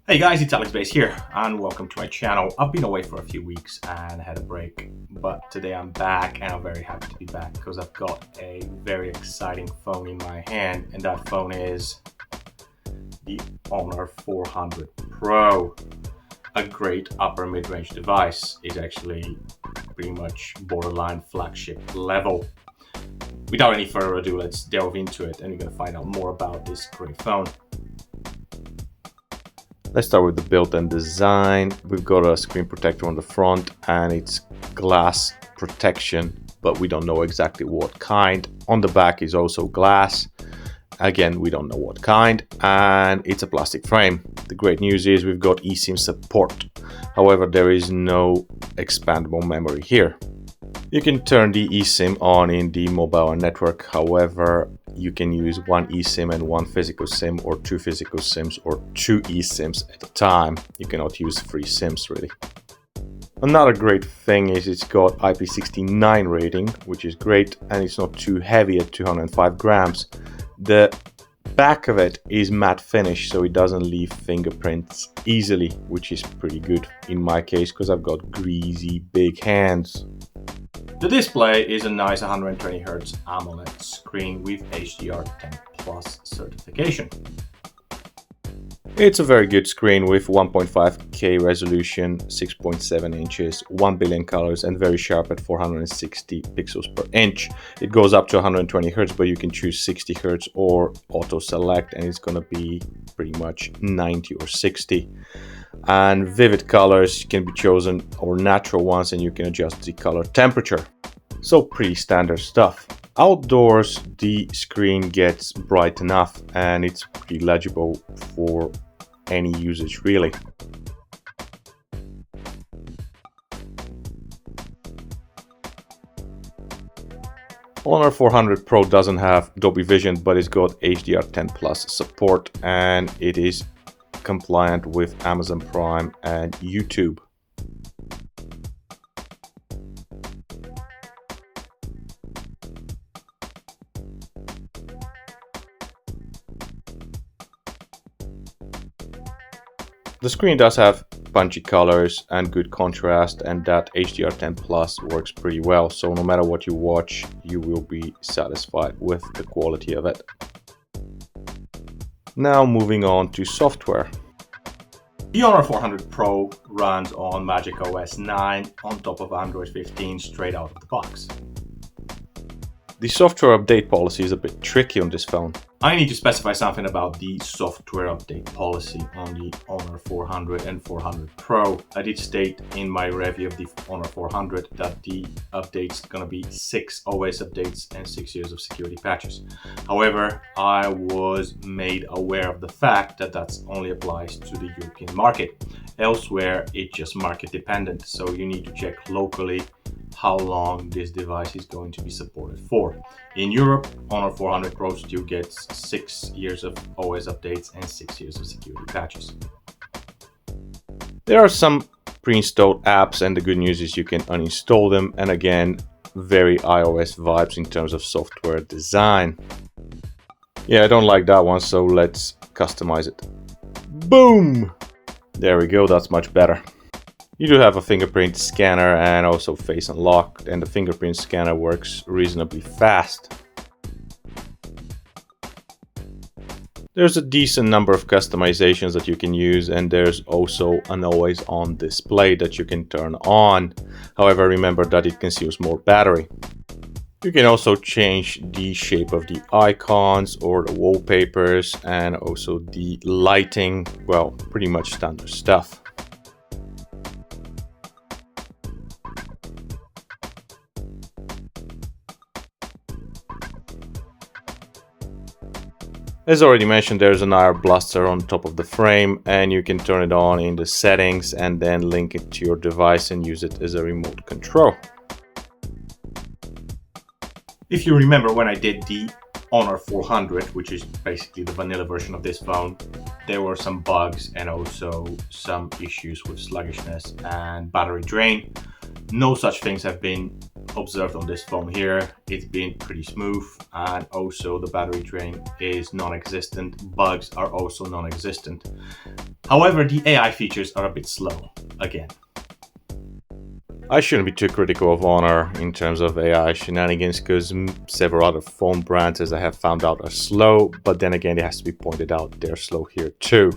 Hey guys, it's Alex Base here, and welcome to my channel. I've been away for a few weeks and had a break, but today I'm back and I'm very happy to be back because I've got a very exciting phone in my hand, and that phone is the Honor 400 Pro. A great upper mid-range device. Is actually pretty much borderline flagship level. Without any further ado, let's delve into it and you're going to find out more about this great phone. Let's start with the build and design. We've got a screen protector on the front and it's glass protection, but we don't know exactly what kind. On the back is also glass. Again, we don't know what kind, and it's a plastic frame. The great news is we've got eSIM support. However, there is no expandable memory here. You can turn the eSIM on in the mobile network. However, you can use one eSIM and one physical SIM, or two physical SIMs, or two eSIMs at a time. You cannot use three SIMs really. Another great thing is it's got IP69 rating, which is great, and it's not too heavy at 205 grams. The back of it is matte finish, so it doesn't leave fingerprints easily, which is pretty good in my case because I've got greasy big hands. The display is a nice 120Hz AMOLED screen with HDR10 Plus certification. It's a very good screen with 1.5K resolution, 6.7 inches, 1 billion colors, and very sharp at 460 pixels per inch. It goes up to 120 Hz, but you can choose 60 Hz or auto select, and it's going to be pretty much 90 or 60. And vivid colors can be chosen, or natural ones, and you can adjust the color temperature. So pretty standard stuff. Outdoors, the screen gets bright enough and it's pretty legible for any usage really. Honor 400 Pro doesn't have Dolby Vision, but it's got HDR10 Plus support, and it is compliant with Amazon Prime and YouTube. The screen does have punchy colors and good contrast, and that HDR10 Plus works pretty well, so no matter what you watch, you will be satisfied with the quality of it. Now moving on to software. The Honor 400 Pro runs on Magic OS 9 on top of Android 15 straight out of the box. The software update policy is a bit tricky on this phone. I need to specify something about the software update policy on the Honor 400 and 400 Pro. I did state in my review of the Honor 400 that the update's gonna be 6 OS updates and 6 years of security patches. However, I was made aware of the fact that that only applies to the European market. Elsewhere, it's just market dependent, so you need to check locally how long this device is going to be supported for. In Europe, Honor 400 Pro still gets 6 years of OS updates and 6 years of security patches. There are some pre-installed apps, and the good news is you can uninstall them, and again, very iOS vibes in terms of software design. Yeah, I don't like that one, so let's customize it. Boom! There we go, that's much better. You do have a fingerprint scanner and also face unlock, and the fingerprint scanner works reasonably fast. There's a decent number of customizations that you can use, and there's also an always on display that you can turn on. However, remember that it consumes more battery. You can also change the shape of the icons or the wallpapers, and also the lighting. Well, pretty much standard stuff. As already mentioned, there's an IR blaster on top of the frame, and you can turn it on in the settings and then link it to your device and use it as a remote control. If you remember when I did the Honor 400, which is basically the vanilla version of this phone, there were some bugs and also some issues with sluggishness and battery drain. No such things have been observed on this phone here, it's been pretty smooth, and also the battery drain is non-existent. Bugs are also non-existent. However, the AI features are a bit slow again. I shouldn't be too critical of Honor in terms of AI shenanigans, because several other phone brands, as I have found out, are slow, but then again it has to be pointed out they're slow here too.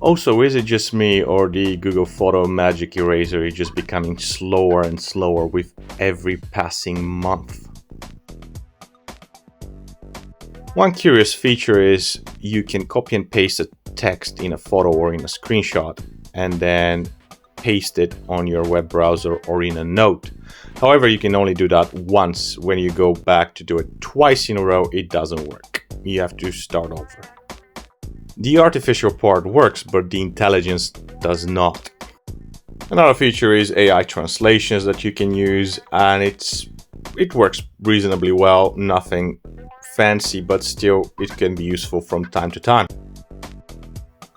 Also, is it just me, or the Google Photo Magic Eraser is just becoming slower and slower with every passing month? One curious feature is you can copy and paste a text in a photo or in a screenshot and then paste it on your web browser or in a note. However, you can only do that once. When you go back to do it twice in a row, it doesn't work. You have to start over. The artificial part works, but the intelligence does not. Another feature is AI translations that you can use, and it works reasonably well. Nothing fancy, but still it can be useful from time to time.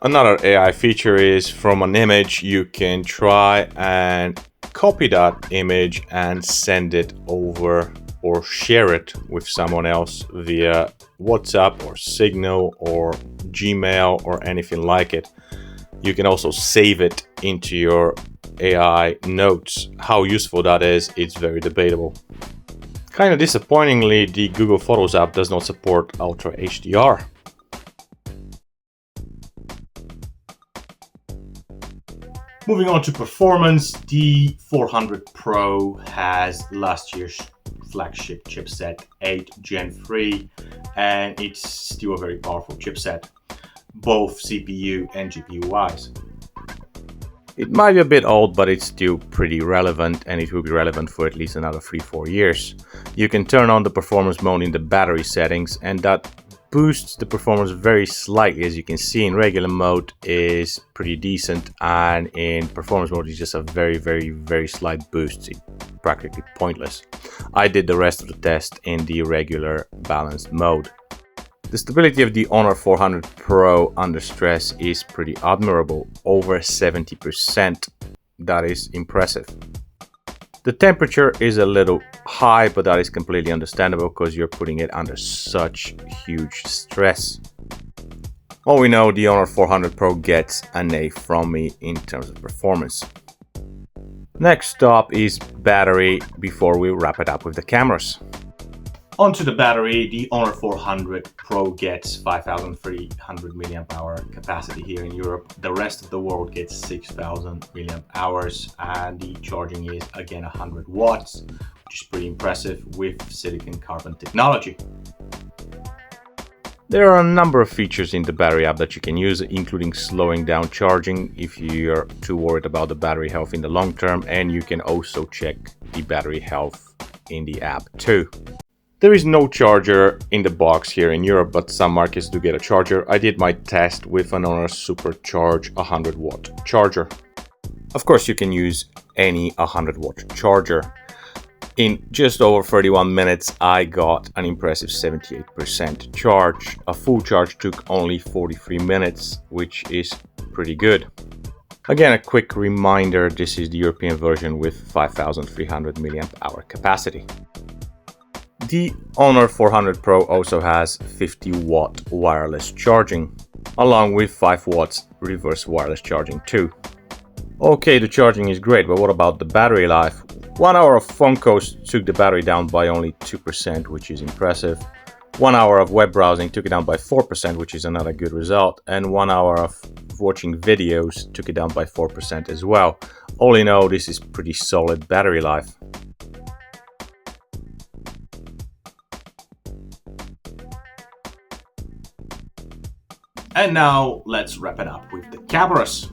Another AI feature is from an image you can try and copy that image and send it over or share it with someone else via WhatsApp or Signal or Gmail or anything like it. You can also save it into your AI notes. How useful that is, it's very debatable. Kind of disappointingly, the Google Photos app does not support Ultra HDR. Moving on to performance, the 400 Pro has last year's flagship chipset 8 Gen 3, and it's still a very powerful chipset, both CPU and GPU wise. It might be a bit old, but it's still pretty relevant, and it will be relevant for at least another 3-4 years. You can turn on the performance mode in the battery settings, and that boosts the performance very slightly. As you can see, in regular mode is pretty decent, and in performance mode is just a very slight boost. It's practically pointless. I did the rest of the test in the regular balanced mode. The stability of the Honor 400 Pro under stress is pretty admirable, over 70%. That is impressive. The temperature is a little high, but that is completely understandable because you're putting it under such huge stress. All we know, the Honor 400 Pro gets an A from me in terms of performance. Next up is battery before we wrap it up with the cameras. Onto the battery, the Honor 400 Pro gets 5,300 mAh capacity here in Europe. The rest of the world gets 6,000 mAh, and the charging is again 100 watts, which is pretty impressive with silicon carbon technology. There are a number of features in the battery app that you can use, including slowing down charging if you're too worried about the battery health in the long term, and you can also check the battery health in the app too. There is no charger in the box here in Europe, but some markets do get a charger. I did my test with an Honor Supercharge 100 watt charger. Of course, you can use any 100 watt charger. In just over 31 minutes, I got an impressive 78% charge. A full charge took only 43 minutes, which is pretty good. Again, a quick reminder, this is the European version with 5,300 mAh capacity. The Honor 400 Pro also has 50 watt wireless charging, along with 5 watts reverse wireless charging too. Okay, the charging is great, but what about the battery life? 1 hour of phone calls took the battery down by only 2%, which is impressive. 1 hour of web browsing took it down by 4%, which is another good result. And 1 hour of watching videos took it down by 4% as well. All in all, this is pretty solid battery life. And now let's wrap it up with the cameras.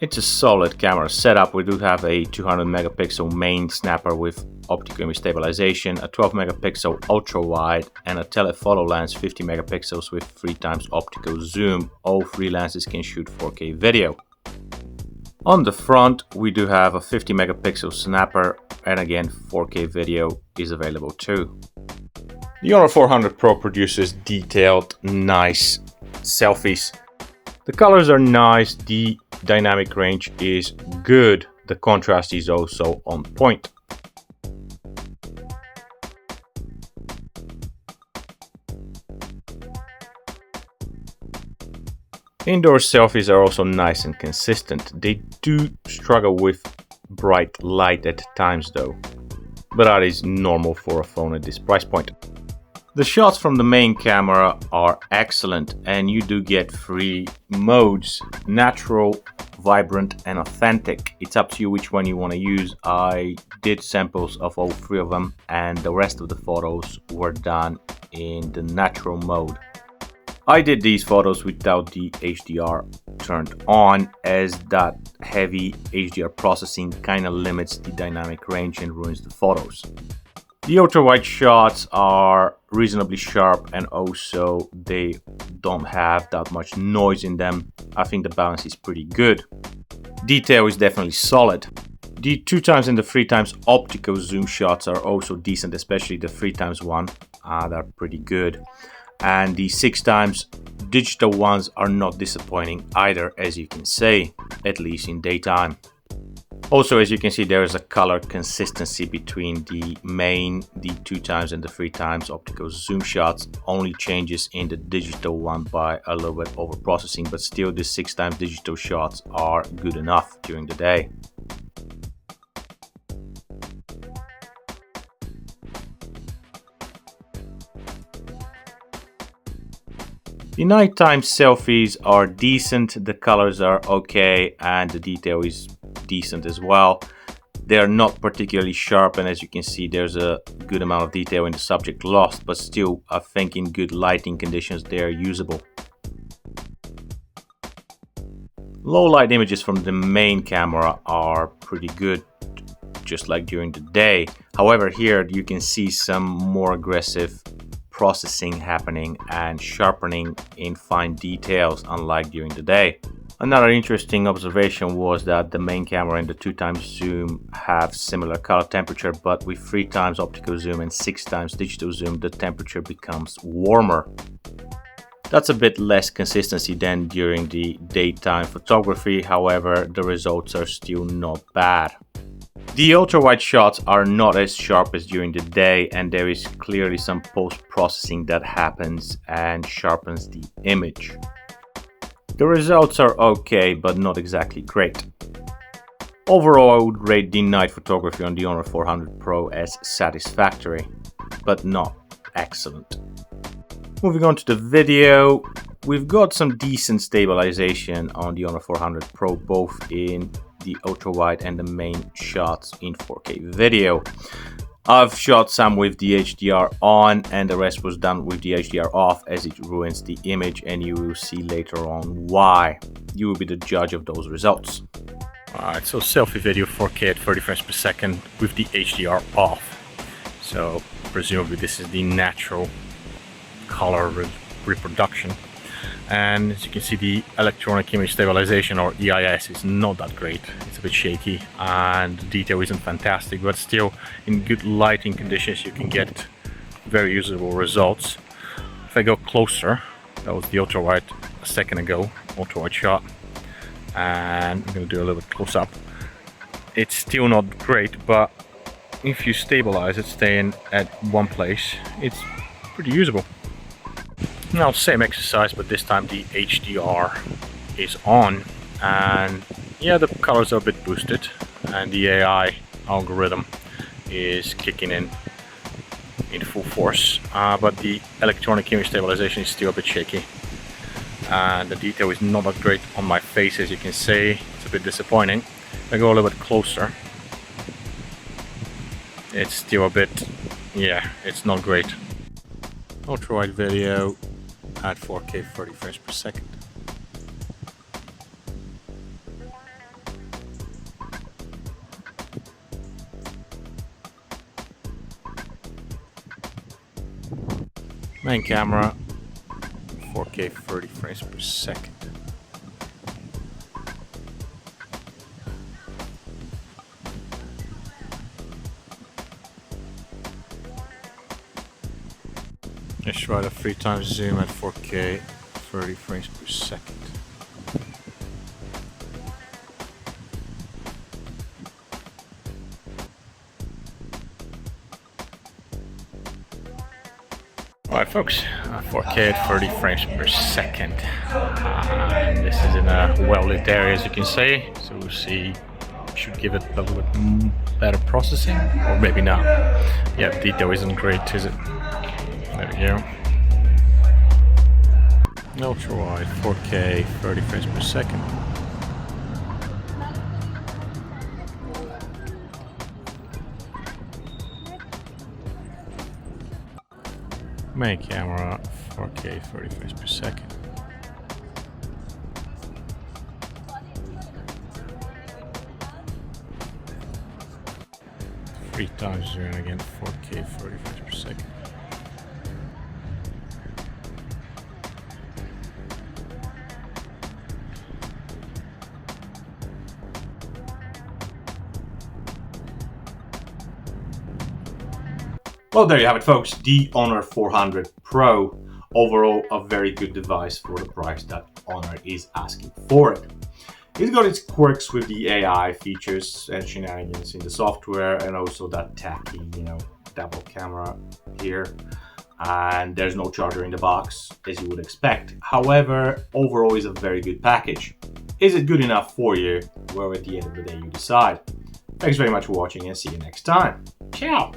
It's a solid camera setup. We do have a 200 megapixel main snapper with optical image stabilization, a 12 megapixel ultra wide, and a telephoto lens 50 megapixels with 3x optical zoom. All three lenses can shoot 4K video. On the front, we do have a 50 megapixel snapper, and again 4K video is available too. The Honor 400 Pro produces detailed, nice selfies. The colors are nice, the dynamic range is good, the contrast is also on point. Indoor selfies are also nice and consistent. They do struggle with bright light at times though, but that is normal for a phone at this price point. The shots from the main camera are excellent, and you do get three modes: natural, vibrant and authentic. It's up to you which one you want to use. I did samples of all three of them, and the rest of the photos were done in the natural mode. I did these photos without the HDR turned on, as that heavy HDR processing kind of limits the dynamic range and ruins the photos. The ultra-wide shots are reasonably sharp, and also they don't have that much noise in them. I think the balance is pretty good. Detail is definitely solid. The 2x and the 3x optical zoom shots are also decent, especially the 3x one. They're pretty good. And the 6x digital ones are not disappointing either, as you can say, at least in daytime. Also, as you can see, there is a color consistency between the 2x and the 3x optical zoom shots. Only changes in the digital one by a little bit over processing, but still the 6x digital shots are good enough during the day. The nighttime selfies are decent, the colors are okay, and the detail is decent as well. They're not particularly sharp, and as you can see, there's a good amount of detail in the subject lost, but still, I think in good lighting conditions, they're usable. Low light images from the main camera are pretty good, just like during the day. However, here you can see some more aggressive processing happening and sharpening in fine details, unlike during the day. Another interesting observation was that the main camera and the 2x zoom have similar color temperature, but with 3x optical zoom and 6x digital zoom, the temperature becomes warmer. That's a bit less consistency than during the daytime photography. However, the results are still not bad. The ultra-wide shots are not as sharp as during the day, and there is clearly some post-processing that happens and sharpens the image. The results are okay, but not exactly great. Overall, I would rate the night photography on the Honor 400 Pro as satisfactory, but not excellent. Moving on to the video, we've got some decent stabilization on the Honor 400 Pro, both in the ultra wide and the main shots in 4K video. I've shot some with the HDR on, and the rest was done with the HDR off, as it ruins the image, and you will see later on why. You will be the judge of those results. Alright, so selfie video 4K at 30 frames per second with the HDR off. So presumably this is the natural color reproduction. And as you can see, the electronic image stabilization, or EIS, is not that great. It's a bit shaky and the detail isn't fantastic, but still in good lighting conditions you can get very usable results. If I go closer, that was the ultra wide a second ago, ultra wide shot, and I'm going to do a little bit close up. It's still not great, but if you stabilize it staying at one place, it's pretty usable. Now, same exercise, but this time the HDR is on, and yeah, the colors are a bit boosted and the AI algorithm is kicking in full force, but the electronic image stabilization is still a bit shaky, and the detail is not that great on my face, as you can see. It's a bit disappointing. If I go a little bit closer, it's still a bit, yeah, it's not great. Ultra wide video at 4K 30 frames per second. Main camera 4K 30 frames per second. Let's try the 3x zoom at 4K 30 frames per second. Alright folks, 4K at 30 frames per second. This is in a well-lit area, as you can see, so we'll see, should give it a little bit better processing, or maybe not. Yeah, detail isn't great, is it? There we go. Ultra wide, 4K, 30 frames per second. Main camera, 4K, 30 frames per second. Three times zoom again, 4K, 30 frames per second. Well, there you have it, folks. The Honor 400 Pro. Overall, a very good device for the price that Honor is asking for it. It's got its quirks with the AI features and shenanigans in the software, and also that tacky, double camera here. And there's no charger in the box, as you would expect. However, overall, is a very good package. Is it good enough for you? Well, at the end of the day, you decide. Thanks very much for watching, and see you next time. Ciao!